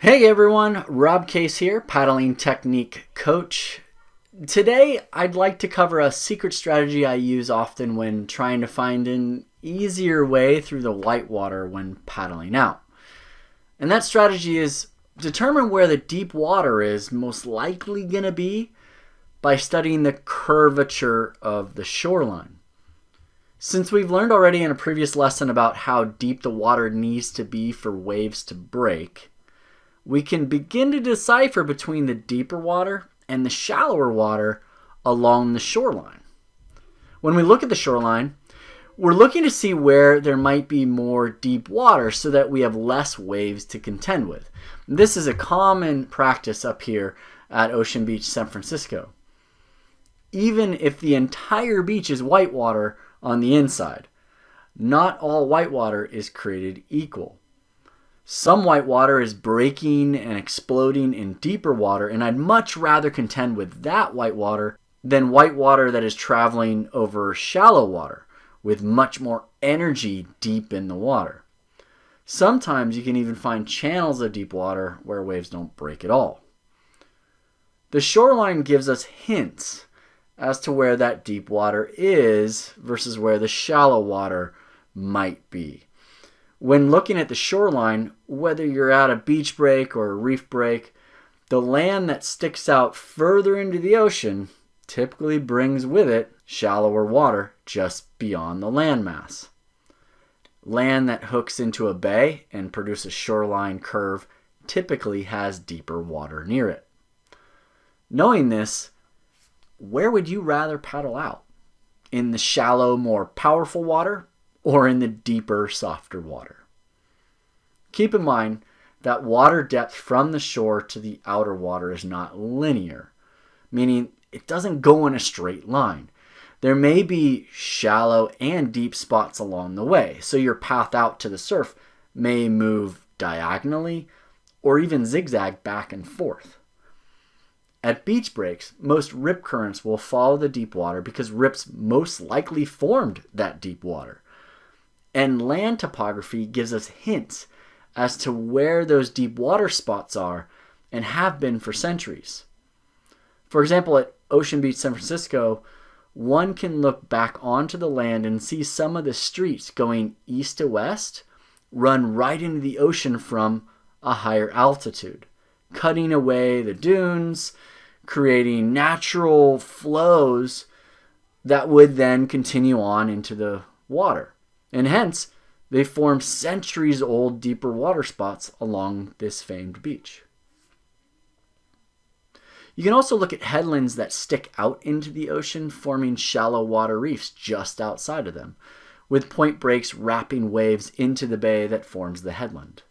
Hey everyone, Rob Case here, paddling technique coach. Today I'd like to cover a secret strategy I use often when trying to find an easier way through the whitewater when paddling out. And that strategy is determine where the deep water is most likely going to be by studying the curvature of the shoreline. Since we've learned already in a previous lesson about how deep the water needs to be for waves to break, we can begin to decipher between the deeper water and the shallower water along the shoreline. When we look at the shoreline, we're looking to see where there might be more deep water so that we have less waves to contend with. This is a common practice up here at Ocean Beach, San Francisco. Even if the entire beach is whitewater on the inside, not all whitewater is created equal. Some whitewater is breaking and exploding in deeper water, and I'd much rather contend with that whitewater than whitewater that is traveling over shallow water with much more energy deep in the water. Sometimes you can even find channels of deep water where waves don't break at all. The shoreline gives us hints as to where that deep water is versus where the shallow water might be. When looking at the shoreline, whether you're at a beach break or a reef break, the land that sticks out further into the ocean typically brings with it shallower water just beyond the landmass. Land that hooks into a bay and produces shoreline curve typically has deeper water near it. Knowing this, where would you rather paddle out? In the shallow, more powerful water, or in the deeper, softer water? Keep in mind that water depth from the shore to the outer water is not linear, meaning it doesn't go in a straight line. There may be shallow and deep spots along the way, so your path out to the surf may move diagonally or even zigzag back and forth. At beach breaks, most rip currents will follow the deep water because rips most likely formed that deep water. And land topography gives us hints as to where those deep water spots are and have been for centuries. For example, at Ocean Beach, San Francisco, one can look back onto the land and see some of the streets going east to west run right into the ocean from a higher altitude, cutting away the dunes, creating natural flows that would then continue on into the water. And hence, they form centuries-old deeper water spots along this famed beach. You can also look at headlands that stick out into the ocean, forming shallow water reefs just outside of them, with point breaks wrapping waves into the bay that forms the headland.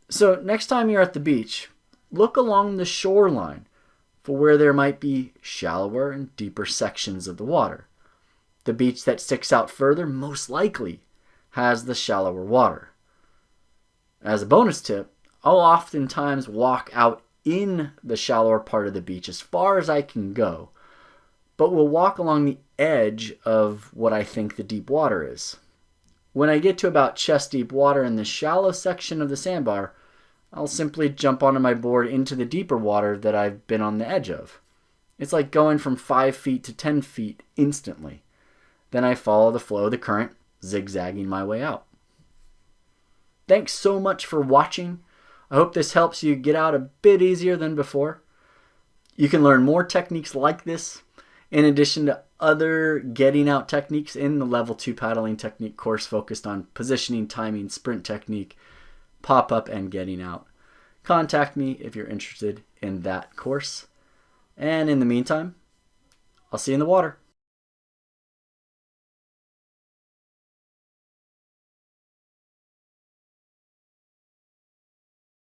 So next time you're at the beach, look along the shoreline for where there might be shallower and deeper sections of the water. The beach that sticks out further most likely has the shallower water. As a bonus tip, I'll oftentimes walk out in the shallower part of the beach as far as I can go, but will walk along the edge of what I think the deep water is. When I get to about chest deep water in the shallow section of the sandbar, I'll simply jump onto my board into the deeper water that I've been on the edge of. It's like going from 5 feet to 10 feet instantly. Then I follow the flow of the current, zigzagging my way out. Thanks so much for watching. I hope this helps you get out a bit easier than before. You can learn more techniques like this, in addition to other getting out techniques in the Level 2 Paddling Technique course focused on positioning, timing, sprint technique, pop-up, and getting out. Contact me if you're interested in that course. And in the meantime, I'll see you in the water.